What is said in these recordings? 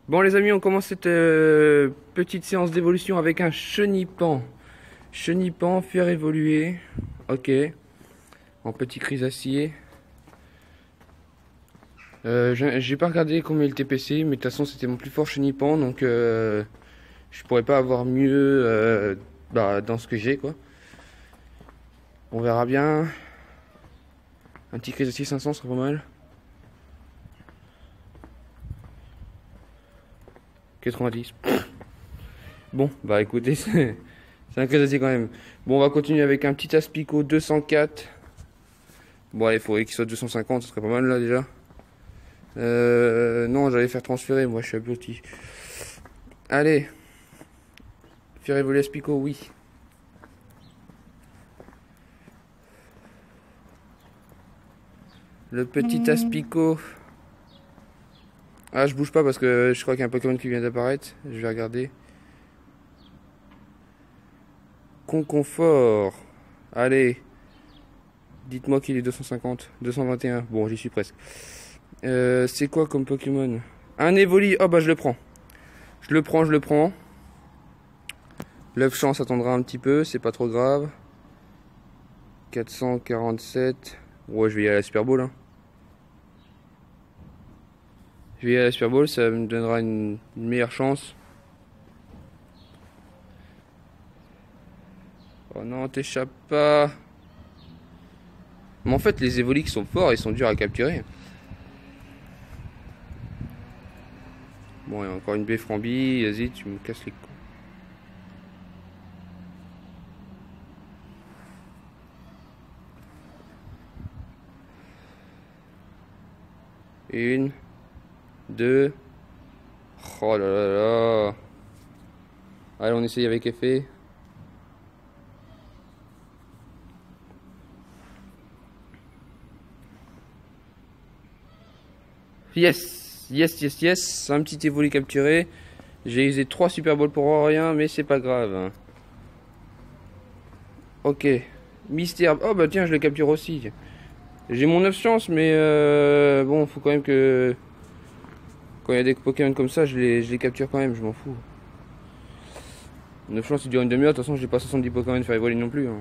Bon les amis, on commence cette petite séance d'évolution avec un chenipan. Chenipan, faire évoluer. Ok. En petit chrysacier. J'ai pas regardé combien il TPC, mais de toute façon c'était mon plus fort chenipan, donc je pourrais pas avoir mieux dans ce que j'ai quoi. On verra bien. Un petit chrysacier 500 serait pas mal. 90. Bon, bah écoutez, c'est un chrysacier quand même. Bon, on va continuer avec un petit Aspico 204. Bon, allez, il faudrait qu'il soit 250, ce serait pas mal là déjà. Non, j'allais faire transférer, moi je suis abruti. Allez, faire évoluer Aspico, oui. Le petit Aspico. Ah, je bouge pas parce que je crois qu'il y a un Pokémon qui vient d'apparaître. Je vais regarder. Conconfort. Allez. Dites-moi qu'il est 250. 221. Bon, j'y suis presque. C'est quoi comme Pokémon? Un Evoli. Oh bah je le prends. Je le prends. L'œuf chance attendra un petit peu. C'est pas trop grave. 447. Ouais, je vais y aller à la Super Bowl. Hein. Je vais y aller à la Super Bowl. Ça me donnera une meilleure chance. Oh non, t'échappes pas. Mais en fait, les Evoli qui sont forts, ils sont durs à capturer. Bon, il y a encore une baie Frambi. Vas-y, tu me casses les couilles. Une, deux. Oh là là là. Allez, on essaye avec effet. Yes, yes. Un petit évolu capturé. J'ai usé 3 Super Balls pour rien, mais c'est pas grave. Ok. Mystère. Oh bah tiens, je le capture aussi. J'ai mon 9 chances, mais bon, faut quand même que... Quand il y a des Pokémon comme ça, je les capture quand même, je m'en fous. 9 chances, il dure une demi-heure. De toute façon, j'ai pas 70 Pokémon à faire évoluer non plus. Hein.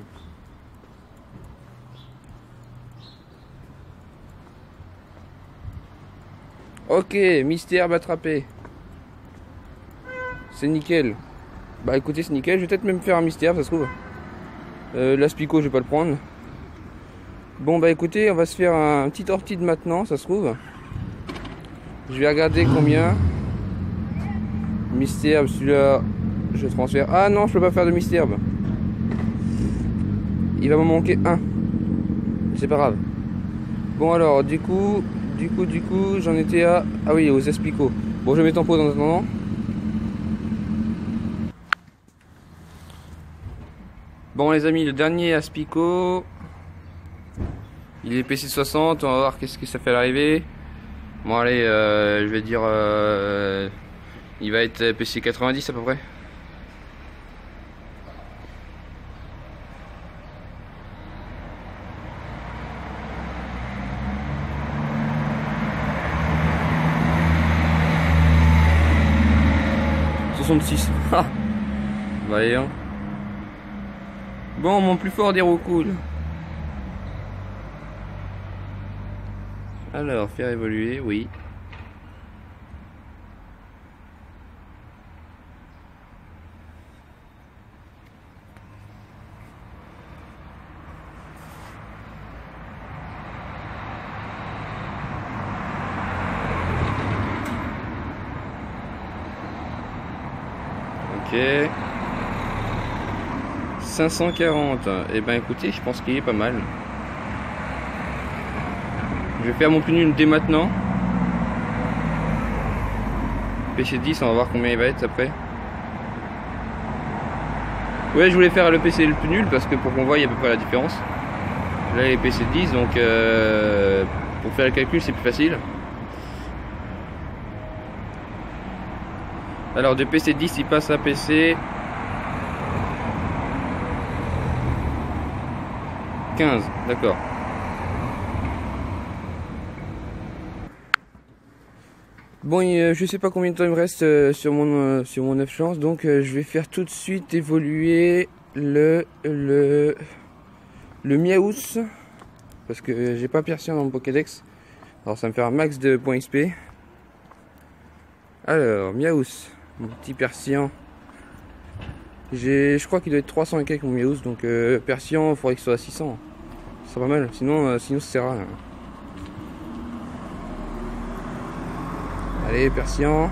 Ok, Mystère attrapé. C'est nickel. Bah écoutez, c'est nickel. Je vais peut-être même faire un Mystère, ça se trouve. L'Aspico, je vais pas le prendre. Bon bah écoutez, on va se faire un petit Orchid maintenant, ça se trouve. Je vais regarder combien. Mystère, celui-là, je transfère. Ah non, je peux pas faire de Mystère. Il va m'en manquer un. C'est pas grave. Bon alors, du coup, j'en étais à... Ah oui, aux Aspico. Bon, je vais mettre en pause en attendant. Bon les amis, le dernier Aspico. Il est PC 60, on va voir qu'est-ce que ça fait à l'arrivée. Bon allez, je vais dire... il va être PC 90 à peu près. Ah, voyons. Bon, mon plus fort des roucoules. Alors, faire évoluer, oui. Ok. 540. Et ben écoutez, je pense qu'il est pas mal. Je vais faire mon plus nul dès maintenant. PC 10, on va voir combien il va être après. Ouais, je voulais faire le PC le plus nul parce que pour qu'on voie à peu près la différence. Là, il est PC 10, donc pour faire le calcul, c'est plus facile. Alors de PC 10, il passe à PC 15, d'accord. Bon, je sais pas combien de temps il me reste sur mon 9 chances, donc je vais faire tout de suite évoluer le Miaous, parce que j'ai pas Persian dans mon Pokédex. Alors ça me fait un max de points XP. Alors, Miaous, mon petit Persian. Je crois qu'il doit être 300 et quelques mon Miaous, donc Persian, il faudrait qu'il soit à 600. C'est pas mal, sinon ça sert à rien. Allez, Persian.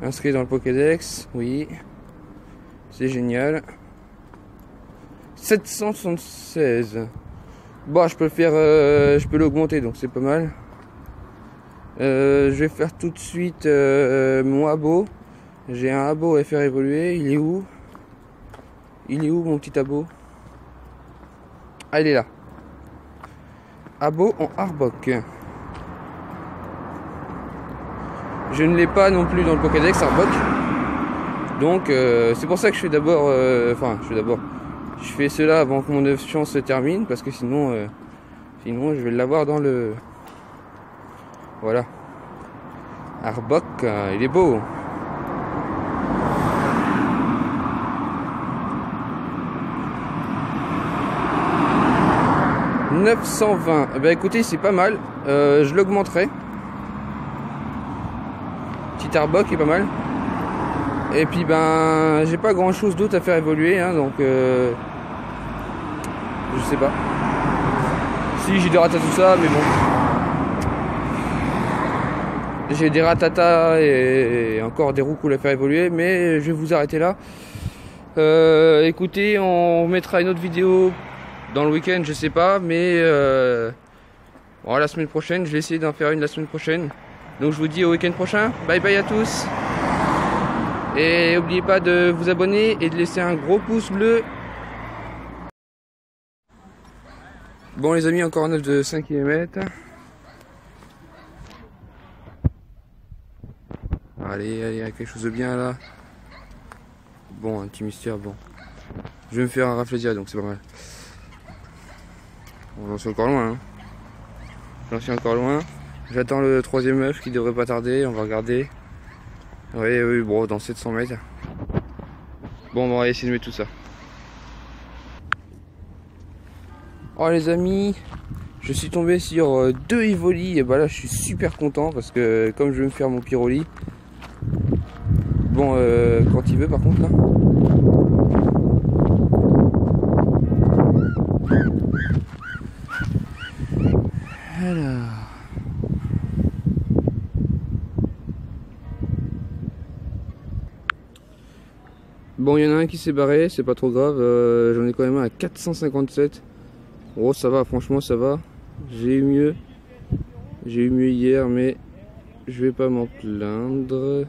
Inscrit dans le Pokédex, oui. C'est génial. 776. Bon, je peux le faire, je peux l'augmenter, donc c'est pas mal. Je vais faire tout de suite mon abo. J'ai un abo à faire évoluer. Il est où? Il est où mon petit abo? Ah, il est là. Abo en Arbok. Je ne l'ai pas non plus dans le Pokédex Arbok. Donc c'est pour ça que je fais d'abord. Je fais cela avant que mon 9 chance se termine. Parce que sinon je vais l'avoir dans le. Voilà. Arbok, il est beau. « 920. Eh ben écoutez, c'est pas mal. Je l'augmenterai. Petit Arbok est pas mal. Et puis ben, j'ai pas grand chose d'autre à faire évoluer, hein, donc je sais pas. Si j'ai des Rattata tout ça, mais bon. J'ai des Rattata et encore des Roucouls à faire évoluer, mais je vais vous arrêter là. Écoutez, on mettra une autre vidéo dans le week-end, je sais pas, mais bon, la semaine prochaine, je vais essayer d'en faire une la semaine prochaine. Donc je vous dis au week-end prochain. Bye bye à tous. Et n'oubliez pas de vous abonner et de laisser un gros pouce bleu. Bon les amis, encore un œuf de 5 km. Allez, il y a quelque chose de bien là. Bon, un petit mystère, bon. Je vais me faire un rafle direct, donc c'est pas mal. J'en suis encore loin. Hein. J'en suis encore loin. J'attends le troisième œuf qui devrait pas tarder, on va regarder. Oui, bon, dans 700 mètres. Bon, on va essayer de mettre tout ça. Oh les amis, je suis tombé sur 2 Evoli et bah là je suis super content parce que comme je vais me faire mon Pyroli. Bon, quand il veut par contre là. Alors. Bon, il y en a un qui s'est barré, c'est pas trop grave. J'en ai quand même un à 457. Oh, ça va, franchement, ça va. J'ai eu mieux. J'ai eu mieux hier, mais je vais pas m'en plaindre.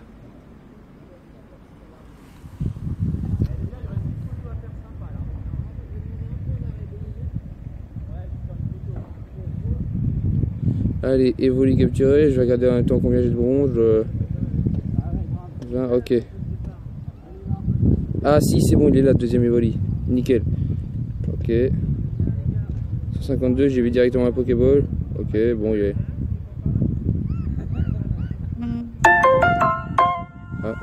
Allez, Evoli capturé. Je vais regarder en même temps combien j'ai de bronze. 20, ok. Ah si, c'est bon, il est là, deuxième Evoli. Nickel. Ok. 152, j'ai vu directement la Pokéball. Ok, bon, il est. Ah.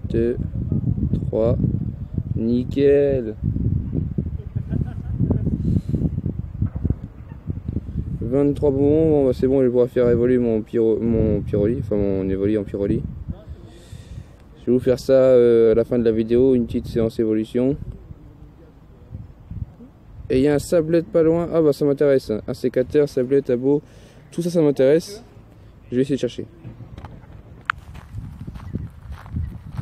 Deux, 3. Nickel. 23 bonbons, bon, bah c'est bon, je vais pouvoir faire évoluer mon Pyroli, enfin mon Evoli en Pyroli. Je vais vous faire ça à la fin de la vidéo, une petite séance évolution. Et il y a un sablette pas loin, ah bah ça m'intéresse, un sécateur, sablette, abo, tout ça, ça m'intéresse. Je vais essayer de chercher.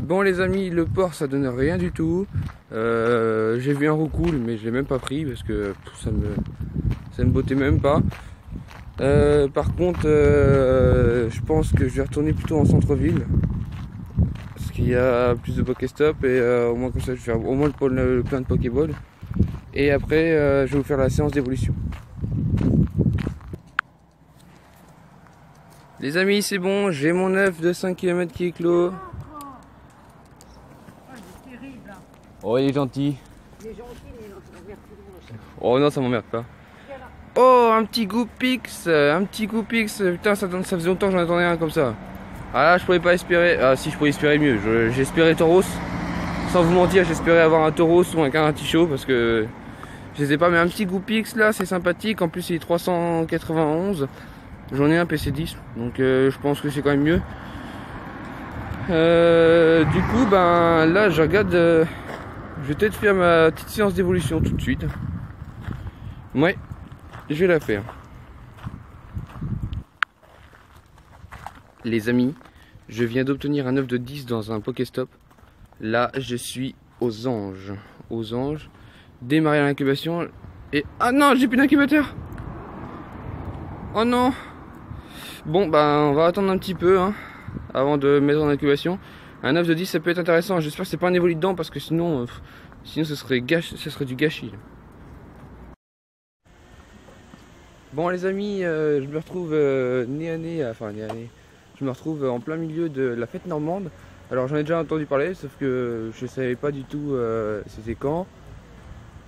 Bon les amis, le port ça donne rien du tout. J'ai vu un roucoule mais je l'ai même pas pris parce que ça me bottait même pas. Par contre, je pense que je vais retourner plutôt en centre-ville parce qu'il y a plus de Pokéstop et au moins comme ça je vais faire au moins le plein de Pokéball. Et après, je vais vous faire la séance d'évolution. Les amis, c'est bon, j'ai mon œuf de 5 km qui est clos. Oh, il est gentil. Il est gentil, mais il va faire plus loin. Oh non, ça m'emmerde pas. Oh, un petit Goupix, un petit Goupix. Putain, ça faisait longtemps que j'en attendais un comme ça. Ah là, je pourrais pas espérer. Ah si, je pourrais espérer mieux. J'espérais Tauros. Sans vous mentir, j'espérais avoir un Tauros ou un Caratichaud parce que je les ai pas. Mais un petit Goupix là, c'est sympathique. En plus, il est 391. J'en ai un PC10, donc je pense que c'est quand même mieux. Du coup, ben là, je regarde. Je vais peut-être faire ma petite séance d'évolution tout de suite. Ouais, je vais la faire. Les amis, je viens d'obtenir un œuf de 10 dans un Pokéstop. Là, je suis aux anges. Aux anges. Démarrer l'incubation. Et... ah non, j'ai plus d'incubateur. Oh non. Bon, bah, on va attendre un petit peu hein, avant de mettre en incubation. Un œuf de 10, ça peut être intéressant. J'espère que c'est pas un évolu dedans parce que sinon, ce serait du gâchis. Bon, les amis, je me retrouve nez à nez. Je me retrouve en plein milieu de la fête normande. Alors, j'en ai déjà entendu parler, sauf que je savais pas du tout c'était quand.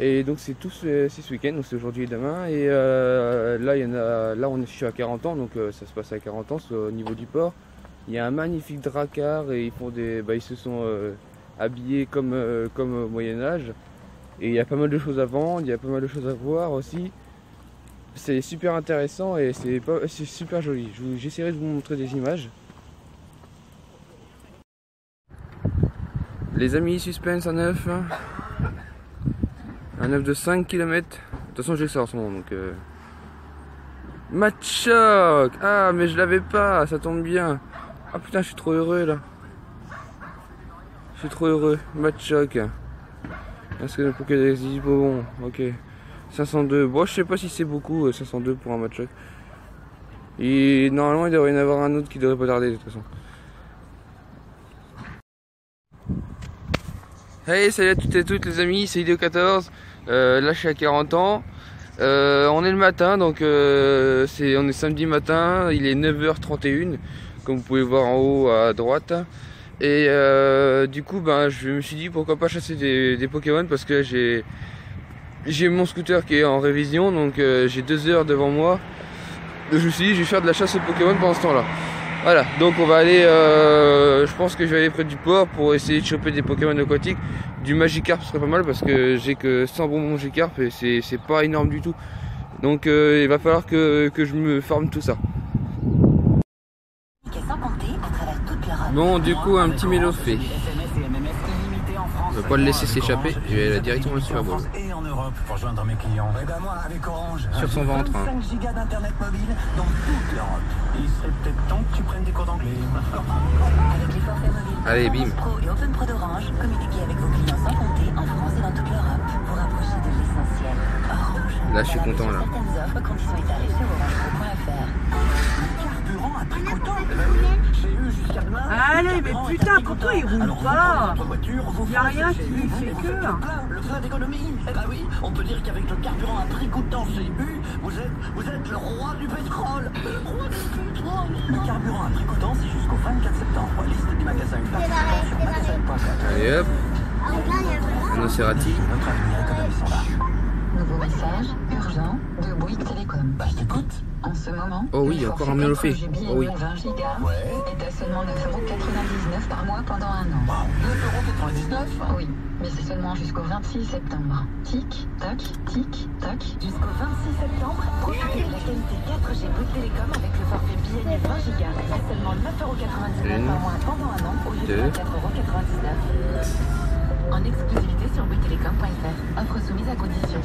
Et donc c'est ce week-end, donc c'est aujourd'hui et demain. Et là, je suis à 40 ans, donc ça se passe à 40 ans, c'est au niveau du port. Il y a un magnifique dracard et ils se sont habillés comme au Moyen-Âge. Et il y a pas mal de choses à vendre, il y a pas mal de choses à voir aussi. C'est super intéressant et c'est super joli. J'essaierai de vous montrer des images. Les amis, suspense un œuf. Un œuf de 5 km. De toute façon, j'ai ça en ce moment. Donc, Machoc. Ah, mais je l'avais pas. Ça tombe bien. Ah putain, je suis trop heureux là. Je suis trop heureux. Machoc. Est-ce que le Pokédex dit bon, ok. 502. Bon, je sais pas si c'est beaucoup, 502 pour un Machoc. Et normalement, il devrait y en avoir un autre qui devrait pas tarder de toute façon. Hey, salut à toutes et toutes les amis, c'est Ideo14. Là je suis à 40 ans. On est le matin, donc on est samedi matin, il est 9h31, comme vous pouvez voir en haut à droite. Et du coup, ben, je me suis dit pourquoi pas chasser des Pokémon parce que j'ai mon scooter qui est en révision, donc j'ai 2 heures devant moi. Donc, je me suis dit, je vais faire de la chasse aux Pokémon pendant ce temps-là. Voilà, donc on va aller, je pense que je vais aller près du port pour essayer de choper des Pokémon aquatiques. Du Magikarp serait pas mal parce que j'ai que 100 bonbons Magikarp et c'est pas énorme du tout. Donc il va falloir que je me forme tout ça. Bon, du coup, un petit Mélofée. Je ne vais pas le laisser s'échapper, je vais aller directement le Super Bowl. Sur son ventre. Hein. 5 gigas d'internet mobile dans toute l'Europe. Il serait peut-être temps que tu prennes des cours d'anglais. Avec les forfaits mobiles allez, bim. Pro et Open Pro d'Orange, communiquez avec vos clients sans compter en France et dans toute l'Europe pour rapprocher de l'essentiel. Orange. Là, je suis content là. Certaines offres, conditions et tarifs sur orangepro.fr. Le carburant à tricotant. J'ai eu jusqu'à demain. Allez, mais putain, pourquoi il roule pas? Il n'y a rien qui lui fait que. Le plein d'économie. Eh ben oui, on peut dire qu'avec le carburant à prix coûtant chez U, vous êtes le roi du pétrole. Le roi du pétrole. Le carburant à prix coûtant, c'est jusqu'au 24 septembre. Liste des magasins participants sur magasin.com. Allez hop. Rhinocérati. Notre avenir économique sont là. Nouveau message, urgent, de Bouygues Télécom. Bah, je t'écoute. En ce moment, oh oui, encore un Mélofée. Oh oui. 20 gigas Ouais. est à seulement 9,99 € par mois pendant un an. Wow, 9,99 €. Oui, mais c'est seulement jusqu'au 26 septembre. Tic, tac, tic, tac. Jusqu'au 26 septembre, profitez de la qualité 4G Bouygues Télécom avec le forfait BNU 20 Go à seulement 9,99 € par mois pendant un an au lieu de 24,99 €. En exclusivité sur bouyguestelecom.fr. Offre soumise à condition.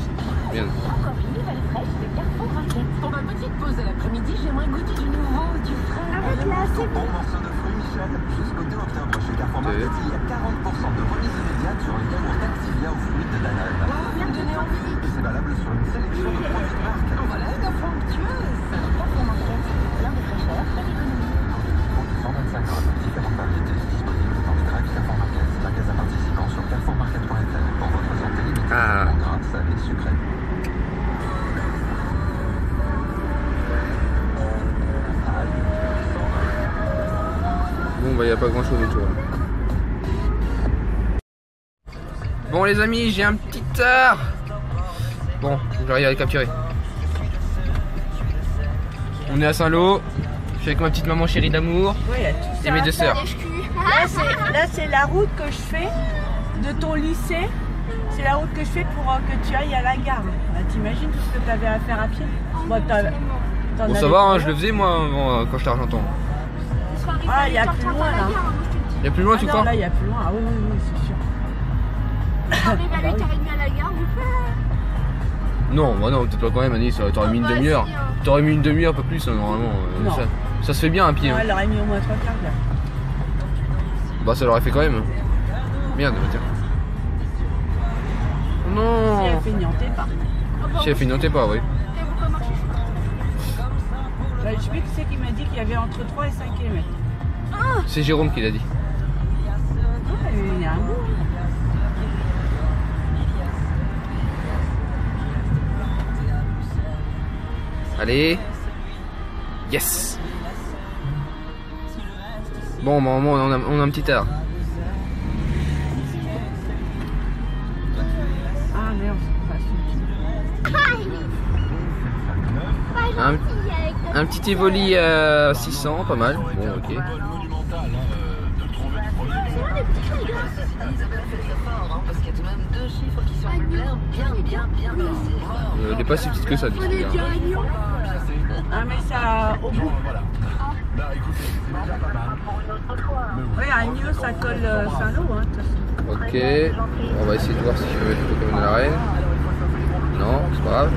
Bien. Encore une nouvelle fraîche de Carrefour Market. Pour ma petite pause de l'après-midi, j'aimerais goûter du nouveau, du frais. Avec la c'est Bon morceau de fruits Michel, jusqu'au 2 octobre chez Carrefour Market, il y a 40% de remise immédiate sur les yaourts Activia aux fruits de Danone. Bien donné envie. Et c'est valable sur une sélection de produits de marque. Voilà une offre onctueuse. Carrefour Market, plein de fraîcheur, plein d'économie. Pour 125 grammes, différentes variétés disponibles dans les racks Carrefour Market. Magasin participant sur carrefourmarket.fr. Pour votre santé limitée, gras, salé, sucré. Bon, bah, il n'y a pas grand chose du tout. Là. Bon, les amis, j'ai un petit tard. Bon, j'arrive à les capturer. On est à Saint-Lô. Je suis avec ma petite maman chérie d'amour. Oui, il y a tout ça et mes à deux faire. sœurs. Là, c'est la route que je fais de ton lycée. C'est la route que je fais pour que tu ailles à la gare. T'imagines tout ce que tu avais à faire à pied? Bon, Bon, ça va, hein, je le faisais moi avant, quand j'étais à Argentan. Ah, il y a plus loin là. Il y a plus loin, tu non, crois? là, il y a plus loin. Ah oui, oui, c'est sûr. On arrive à 8h30 à la gare, du coup. Non, bah non, peut-être pas quand même, Anis, t'aurais mis une demi-heure. T'aurais mis une demi-heure, pas plus, hein, normalement. Non. Ça se fait bien à pied. Ouais, Hein. elle aurait mis au moins 3 quarts d'heure. Bah ça l'aurait fait quand même. Merde, tiens. Non. Si elle feignantait pas. Si elle feignantait pas, oui. Bah, je sais plus qui c'est qui m'a dit qu'il y avait entre 3 et 5 km. C'est Jérôme qui l'a dit. Ouais, il y a un bout. Allez. Yes. Bon, maman, on a un petit tard. Ah merde, c'est pas Un petit Evoli à 600, pas mal. Bon, ok. Parce qu'il y a tout de même 2 chiffres qui sont bien placés. Elle est pas si petite que ça, du coup. Ah mais ça au bout. Oui, à Agneau ça colle Saint-Lô hein. Ok, on va essayer de voir si je peux mettre le Pokémon de la reine. Non, c'est pas grave.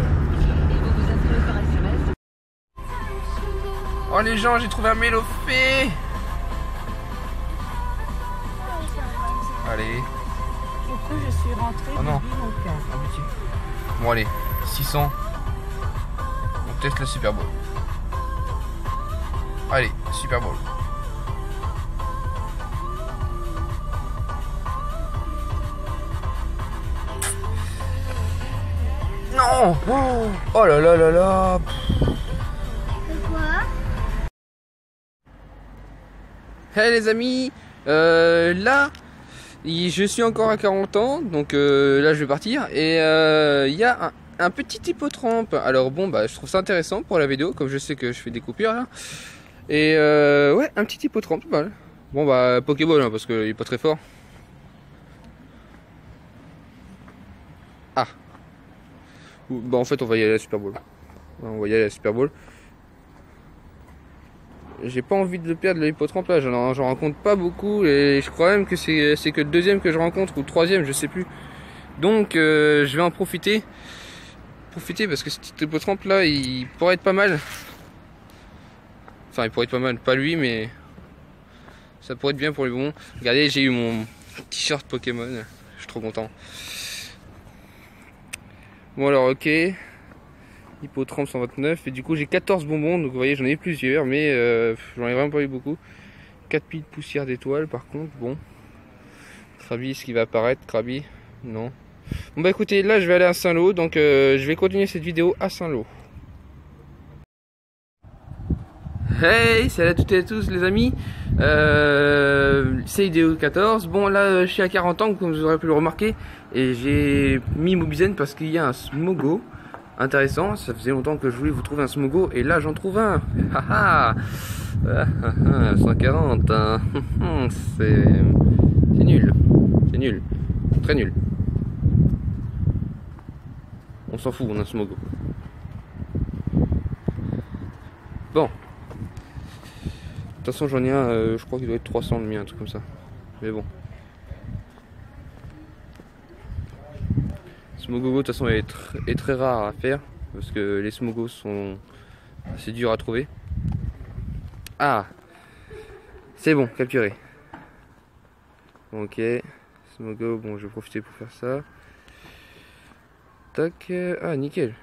Oh les gens, j'ai trouvé un Mélofée. Allez. Du coup je suis rentrée Oh non. depuis mon cœur. Bon allez, 600. On teste le Super Bowl. Allez, Super Bowl. Non. Oh là là là là. Hey les amis, là je suis encore à 40 ans, donc là je vais partir et il y a un petit hippotrampe. Alors bon bah je trouve ça intéressant pour la vidéo, comme je sais que je fais des coupures là. Et ouais, un petit hippotrampe, pas mal. Bon bah Pokéball hein, parce qu'il est pas très fort. Ah. Bah en fait on va y aller à la Super Bowl. On va y aller à la Super Bowl. J'ai pas envie de le perdre, le hippotrampe là, j'en rencontre pas beaucoup et je crois même que c'est que le deuxième que je rencontre ou le troisième, je sais plus. Donc je vais en profiter parce que cet hippotrampe là il pourrait être pas mal. Enfin il pourrait être pas mal, pas lui mais ça pourrait être bien pour les bonbons. Regardez, j'ai eu mon t-shirt Pokémon, je suis trop content. Bon alors ok. Hippotrampe 129 et du coup j'ai 14 bonbons, donc vous voyez j'en ai plusieurs mais j'en ai vraiment pas eu beaucoup. 4 piles de poussière d'étoiles par contre, bon. Krabi, est-ce qu'il va apparaître? Krabi? Non. Bon bah écoutez, là je vais aller à Saint-Lô, donc je vais continuer cette vidéo à Saint-Lô. Hey, salut à toutes et à tous les amis, c'est Idéo 14. Bon là je suis à 40 ans comme vous aurez pu le remarquer et j'ai mis Mobizen parce qu'il y a un Smogo intéressant. Ça faisait longtemps que je voulais vous trouver un Smogo et là j'en trouve un. 140 hein. C'est nul, c'est nul, très nul. On s'en fout, on a un Smogo. Bon. De toute façon j'en ai un, je crois qu'il doit être 300 le mien, un truc comme ça. Mais bon. Smogogo de toute façon est très rare à faire. Parce que les Smogos sont assez durs à trouver. Ah, c'est bon, capturé. Ok, Smogo, bon je vais profiter pour faire ça. Tac, ah nickel.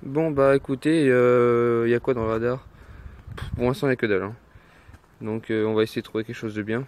Bon bah écoutez, y a quoi dans le radar? Pour l'instant il n'y a que dalle hein. Donc on va essayer de trouver quelque chose de bien.